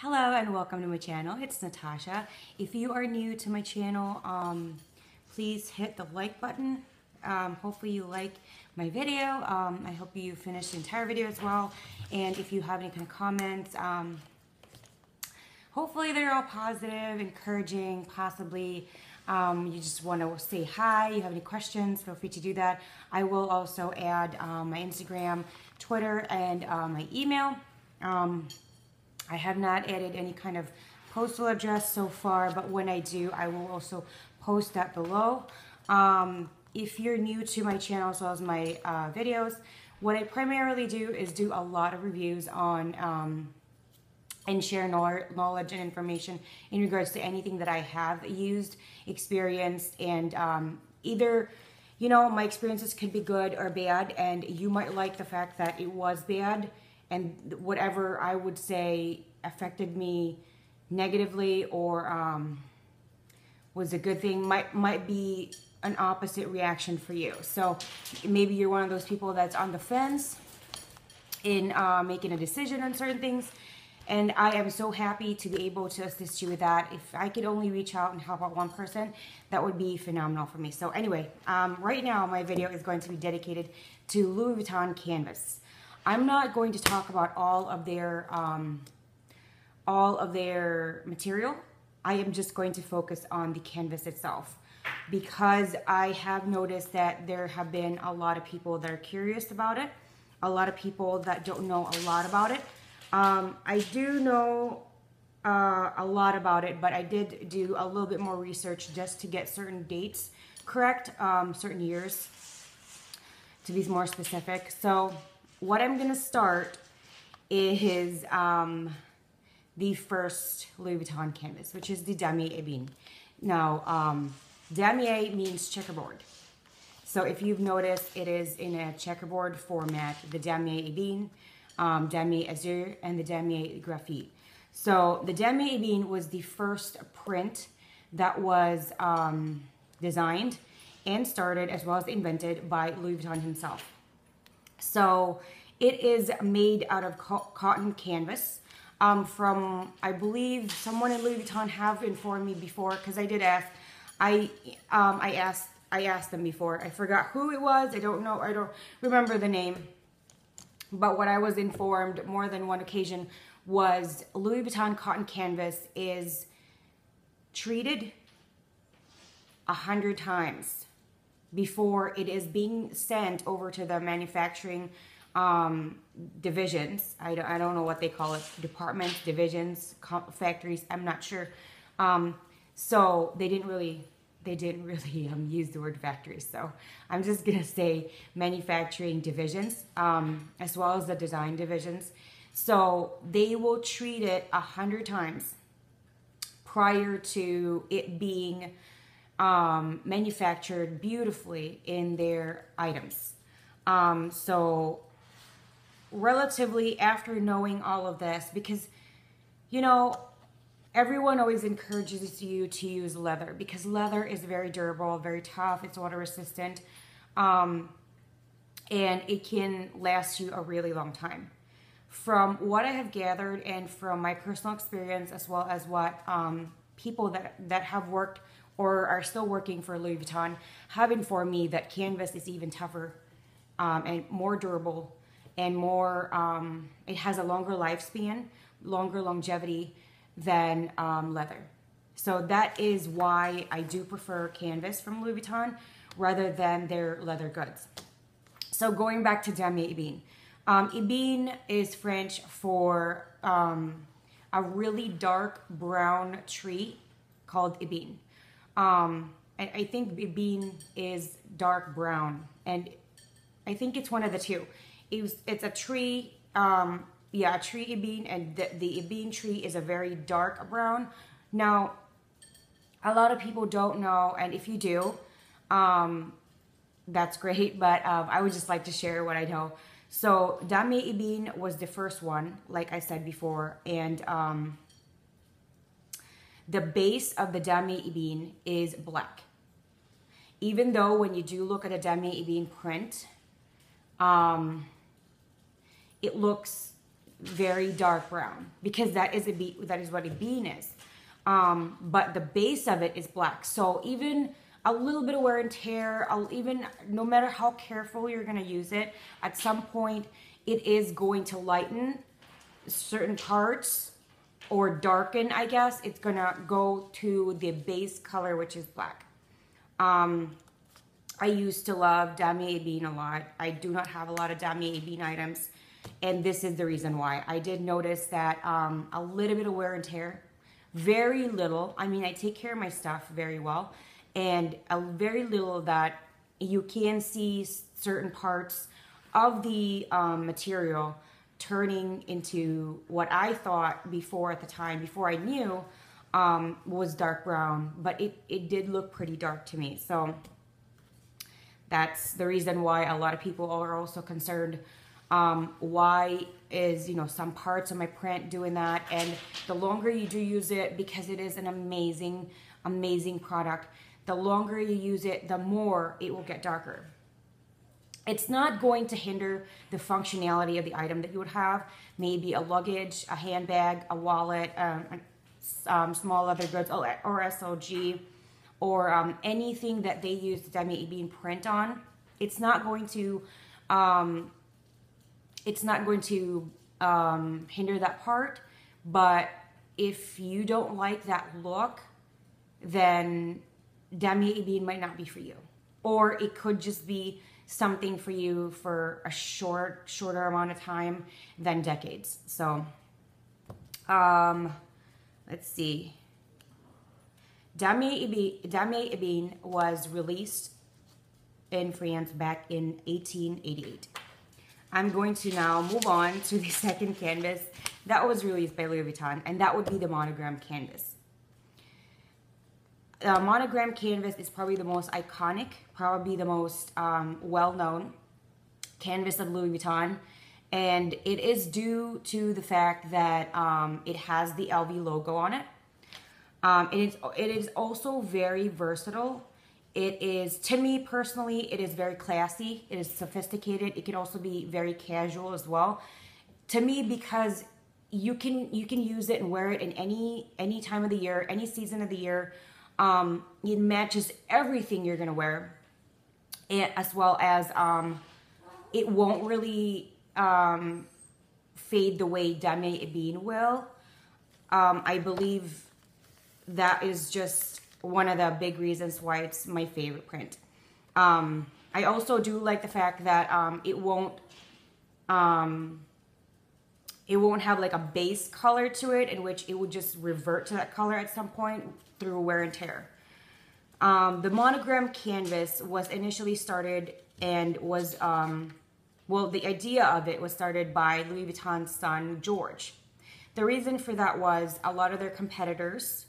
Hello and welcome to my channel. It's Natasha. If you are new to my channel, please hit the like button. Hopefully you like my video. I hope you finish the entire video as well. And if you have any kind of comments, hopefully they're all positive, encouraging, possibly you just want to say hi, you have any questions, feel free to do that. I will also add my Instagram, Twitter, and my email. I have not added any kind of postal address so far, but when I do, I will also post that below. If you're new to my channel as well as my videos, what I primarily do is do a lot of reviews on and share knowledge and information in regards to anything that I have used, experienced, and either, you know, my experiences could be good or bad, and you might like the fact that it was bad, and whatever I would say affected me negatively or was a good thing might be an opposite reaction for you. So maybe you're one of those people that's on the fence in making a decision on certain things, and I am so happy to be able to assist you with that. If I could only reach out and help out one person, that would be phenomenal for me. So anyway, right now my video is going to be dedicated to Louis Vuitton canvas. I'm not going to talk about all of their material. I am just going to focus on the canvas itself, because I have noticed that there have been a lot of people that are curious about it, a lot of people that don't know a lot about it. I do know a lot about it, but I did do a little bit more research just to get certain dates correct, certain years to be more specific. So what I'm going to start is the first Louis Vuitton canvas, which is the Damier Ebene. Now, Damier means checkerboard. So if you've noticed, it is in a checkerboard format, the Damier Ebene, Damier Azur, and the Damier Graphite. So the Damier Ebene was the first print that was designed and started as well as invented by Louis Vuitton himself. So it is made out of cotton canvas. From, I believe, someone in Louis Vuitton have informed me before, because I did ask. I asked them before. I forgot who it was. I don't know. I don't remember the name. But what I was informed more than one occasion was Louis Vuitton cotton canvas is treated 100 times before it is being sent over to the manufacturing divisions. I don't know what they call it, departments, divisions, factories, I'm not sure. So they didn't really use the word factories, so I'm just gonna say manufacturing divisions, as well as the design divisions. So they will treat it 100 times prior to it being manufactured beautifully in their items. So relatively after knowing all of this, because, you know, everyone always encourages you to use leather because leather is very durable, very tough, it's water resistant, and it can last you a really long time. From what I have gathered and from my personal experience, as well as what people that have worked or are still working for Louis Vuitton have informed me, that canvas is even tougher and more durable, and more, it has a longer lifespan, longer longevity than leather. So that is why I do prefer canvas from Louis Vuitton rather than their leather goods. So going back to Damier Ebene. Ebene is French for a really dark brown tree called ebene. I think ebene is dark brown, and I think it's one of the two. It's a tree, yeah, a tree ebene, and the ebene tree is a very dark brown. Now, a lot of people don't know, and if you do, that's great, but I would just like to share what I know. So Damier Ebene was the first one, like I said before, and the base of the Damier Ebene is black. Even though when you do look at a Damier Ebene print, it looks very dark brown, because that is what a bean is. But the base of it is black. So even a little bit of wear and tear, even no matter how careful you're going to use it, at some point it is going to lighten certain parts or darken, I guess. It's going to go to the base color, which is black. I used to love Damier bean a lot. I do not have a lot of Damier bean items, and this is the reason why. I did notice that a little bit of wear and tear, very little. I mean, I take care of my stuff very well, and a very little that you can see certain parts of the material turning into what I thought before, at the time, before I knew, was dark brown, but it did look pretty dark to me. So that's the reason why a lot of people are also concerned. Why is, some parts of my print doing that? And the longer you do use it, because it is an amazing, amazing product, the longer you use it, the more it will get darker. It's not going to hinder the functionality of the item that you would have. Maybe a luggage, a handbag, a wallet, small leather goods, or SLG, or anything that they use the Damier bean print on. It's not going to hinder that part. But if you don't like that look, then Damier bean might not be for you, or it could just be something for you for a shorter amount of time than decades. So let's see. Damier bean was released in France back in 1888. I'm going to now move on to the second canvas that was released by Louis Vuitton, and that would be the Monogram canvas. Monogram canvas is probably the most iconic, probably the most well-known canvas of Louis Vuitton, and it is due to the fact that it has the LV logo on it. It is also very versatile. It is, to me personally, it is very classy. It is sophisticated. It can also be very casual as well. To me, because you can use it and wear it in any time of the year, any season of the year. It matches everything you're gonna wear, and as well as it won't really fade the way Damier bean will. I believe that is just one of the big reasons why it's my favorite print. I also do like the fact that it won't have like a base color to it, in which it would just revert to that color at some point through wear and tear. The Monogram canvas was initially started and was, well, the idea of it was started by Louis Vuitton's son, George. The reason for that was a lot of their competitors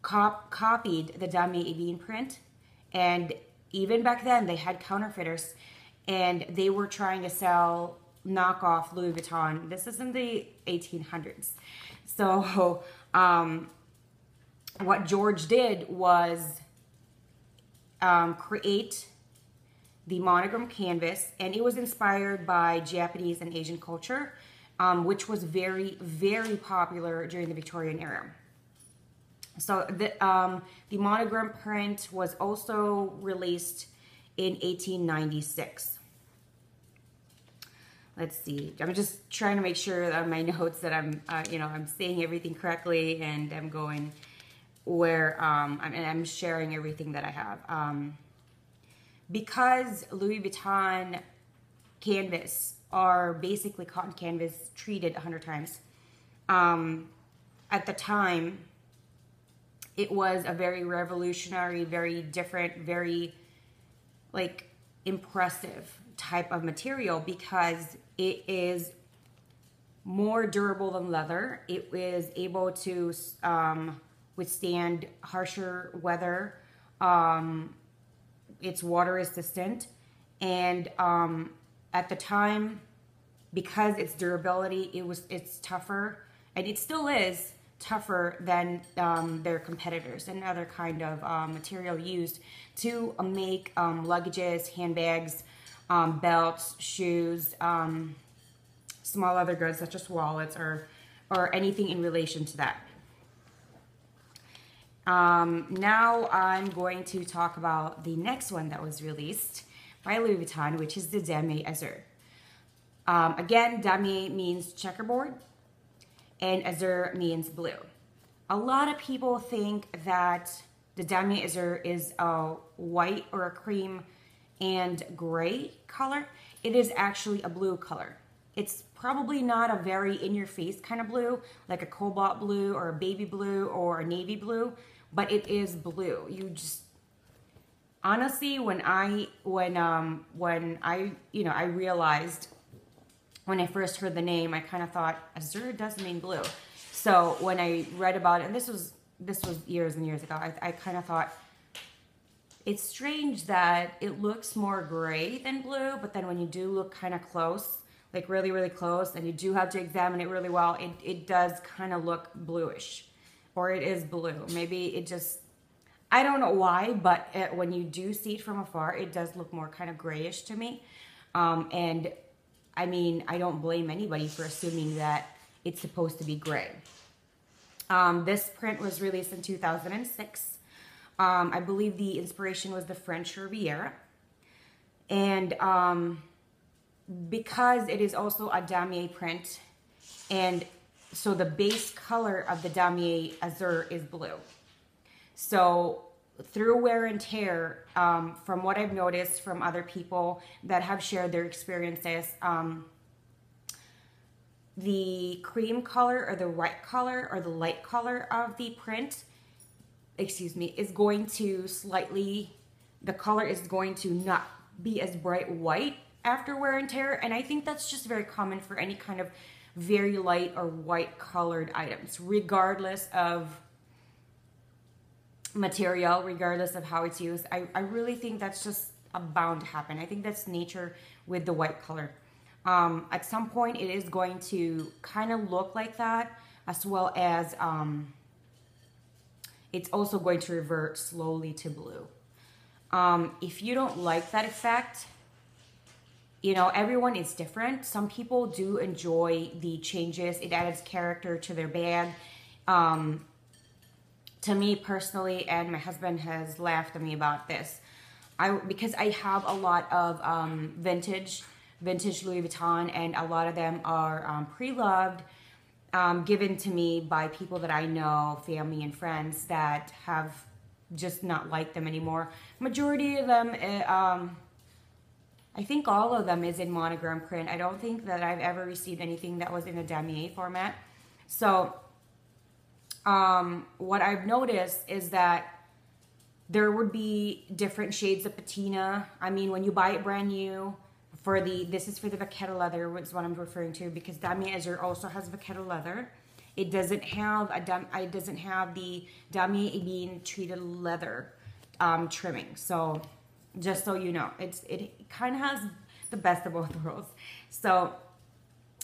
copied the Damier bean print, and even back then they had counterfeiters, and they were trying to sell knockoff Louis Vuitton. This is in the 1800s. So what George did was create the Monogram canvas, and it was inspired by Japanese and Asian culture, which was very, very popular during the Victorian era. So the Monogram print was also released in 1896. Let's see. I'm just trying to make sure that on my notes that I'm saying everything correctly, and I'm going where and I'm sharing everything that I have. Because Louis Vuitton canvas are basically cotton canvas treated 100 times. At the time, it was a very revolutionary, very different, very like impressive type of material, because it is more durable than leather. It is able to withstand harsher weather. It's water resistant, and at the time, because its durability, it's tougher, and it still is tougher than their competitors and other kind of material used to make luggages, handbags, belts, shoes, small leather goods such as wallets or anything in relation to that. Now I'm going to talk about the next one that was released by Louis Vuitton, which is the Damier Azur. Again, Damier means checkerboard and Azur means blue. A lot of people think that the Damier Azur is a white or a cream and gray color. It is actually a blue color. It's probably not a very in-your-face kind of blue, like a cobalt blue or a baby blue or a navy blue, but it is blue. You just honestly, when I realized when I first heard the name, I kind of thought Azur does mean blue. So when I read about it, and this was years and years ago, I kind of thought it's strange that it looks more gray than blue, but then when you do look kind of close, like really, really close, and you do have to examine it really well, it does kind of look bluish, or it is blue. Maybe it just, I don't know why, but when you do see it from afar, it does look more kind of grayish to me. And I mean, I don't blame anybody for assuming that it's supposed to be gray. This print was released in 2006. I believe the inspiration was the French Riviera. And because it is also a Damier print, and so the base color of the Damier Azur is blue. So through wear and tear, from what I've noticed from other people that have shared their experiences, the cream color or the white color or the light color of the print, is going to the color is going to not be as bright white after wear and tear. And I think that's just very common for any kind of very light or white colored items, regardless of material, regardless of how it's used. I really think that's just bound to happen. I think that's nature with the white color. At some point it is going to kind of look like that, as well as it's also going to revert slowly to blue. If you don't like that effect, you know, everyone is different. Some people do enjoy the changes. It adds character to their bag. To me personally, and my husband has laughed at me about this, because I have a lot of vintage Louis Vuitton, and a lot of them are pre-loved, given to me by people that I know, family and friends, that have just not liked them anymore. Majority of them, I think all of them is in monogram print. I don't think that I've ever received anything that was in a Damier format. So what I've noticed is that there would be different shades of patina. I mean, when you buy it brand new, this is for the Vachetta leather, is what I'm referring to, because Damier Azur also has Vachetta leather. It doesn't have the Damier Ebene treated leather trimming. So just so you know, it kind of has the best of both worlds. So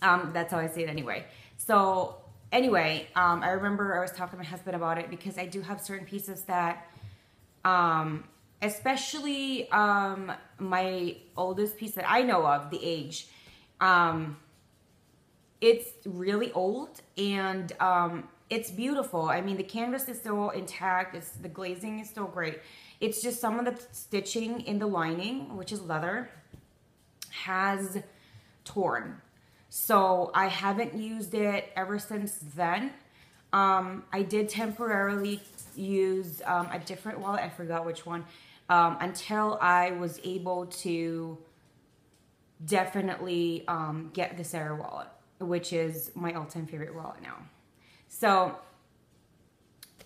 that's how I see it anyway. So anyway, I remember I was talking to my husband about it, because I do have certain pieces that, especially my oldest piece that I know of, the age, it's really old, and it's beautiful. I mean, the canvas is still intact. The glazing is still great. It's just some of the stitching in the lining, which is leather, has torn. So I haven't used it ever since then. I did temporarily use a different wallet. I forgot which one. Until I was able to definitely get the Sarah wallet, which is my all-time favorite wallet now. So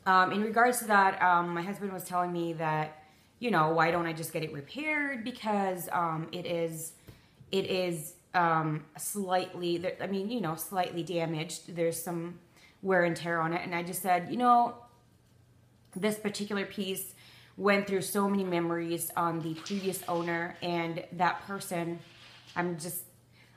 in regards to that, my husband was telling me that, you know, why don't I just get it repaired, because it is slightly, I mean, you know, slightly damaged. There's some wear and tear on it. And I just said, you know, this particular piece went through so many memories on the previous owner, and that person, I'm just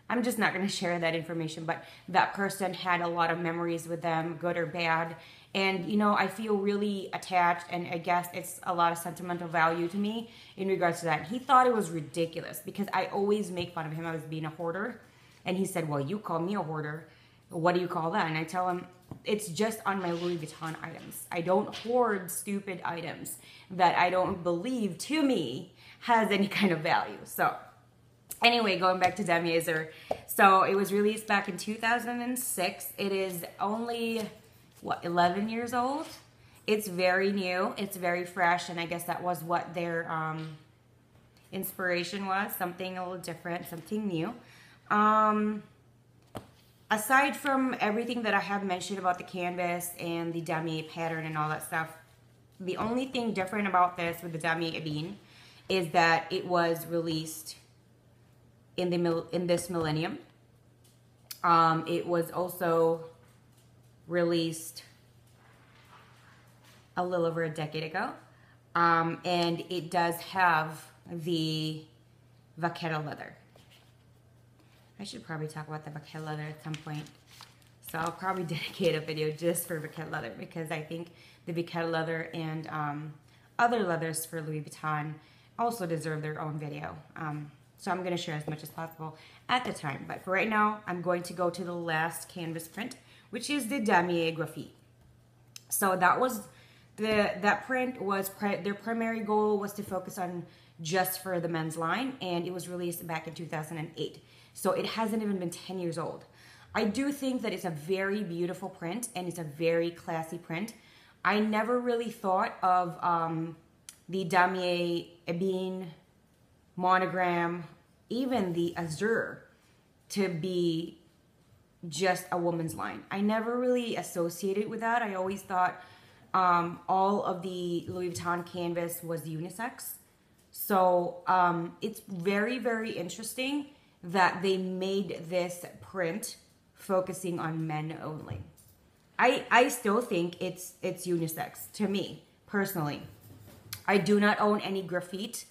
not going to share that information, but that person had a lot of memories with them, good or bad. And, you know, I feel really attached, and I guess it's a lot of sentimental value to me in regards to that. And he thought it was ridiculous, because I always make fun of him. I was being a hoarder. And he said, well, you call me a hoarder. What do you call that? And I tell him, it's just on my Louis Vuitton items. I don't hoard stupid items that I don't believe, to me, has any kind of value. So anyway, going back to Damier. So it was released back in 2006. It is only, what, 11 years old? It's very new. It's very fresh. And I guess that was what their inspiration was. Something a little different, something new. Aside from everything that I have mentioned about the canvas and the Damier pattern and all that stuff, the only thing different about this with the Damier Ebene is that it was released in this millennium. It was also released a little over a decade ago. And it does have the vaquero leather. I should probably talk about the vaquero leather at some point. So I'll probably dedicate a video just for vaquero leather, because I think the vaquero leather and other leathers for Louis Vuitton also deserve their own video. So I'm going to share as much as possible at the time. But for right now, I'm going to go to the last canvas print, which is the Damier Graphite. So that was that print was their primary goal was to focus on just for the men's line, and it was released back in 2008. So it hasn't even been 10 years old. I do think that it's a very beautiful print, and it's a very classy print. I never really thought of the Damier Ebene Monogram, even the Azure, to be just a woman's line. I never really associated with that. I always thought all of the Louis Vuitton canvas was unisex. So it's very, very interesting that they made this print focusing on men only. I still think it's unisex to me, personally. I do not own any graphite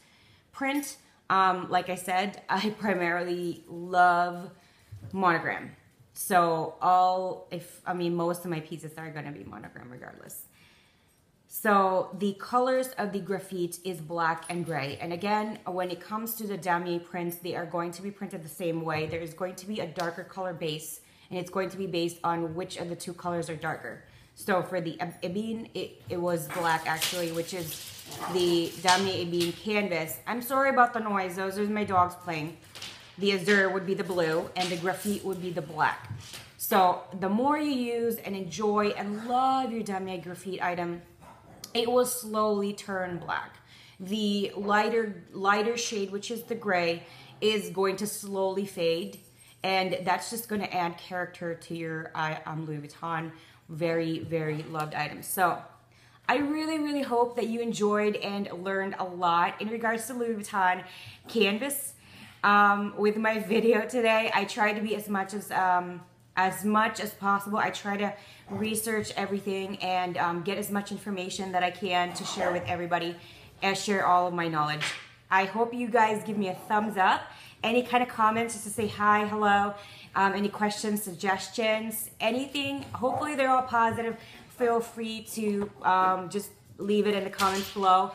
print. Like I said, I primarily love monogram. So most of my pieces are gonna be monogram regardless. So the colors of the graphite is black and gray. And again, when it comes to the Damier prints, they are going to be printed the same way. There is going to be a darker color base, and it's going to be based on which of the two colors are darker. So for the Ebene, it was black actually, which is the Damier Ebene canvas. I'm sorry about the noise. Those are my dogs playing. The Azure would be the blue, and the graphite would be the black. So the more you use and enjoy and love your Damier graphite item, it will slowly turn black. The lighter shade, which is the gray, is going to slowly fade, and that's just going to add character to your Louis Vuitton very, very loved items. So I really, really hope that you enjoyed and learned a lot in regards to Louis Vuitton canvas with my video today. I tried to be as much as possible. I try to research everything and get as much information that I can to share with everybody and share all of my knowledge. I hope you guys give me a thumbs up. Any kind of comments just to say hi, hello, any questions, suggestions, anything. Hopefully they're all positive. Feel free to just leave it in the comments below.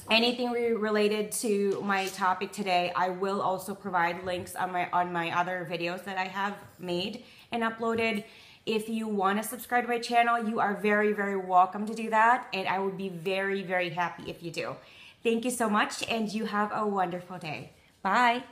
Anything related to my topic today, I will also provide links on my other videos that I have made and uploaded. If you want to subscribe to my channel, you are very, very welcome to do that, and I would be very, very happy if you do. Thank you so much, and you have a wonderful day. Bye.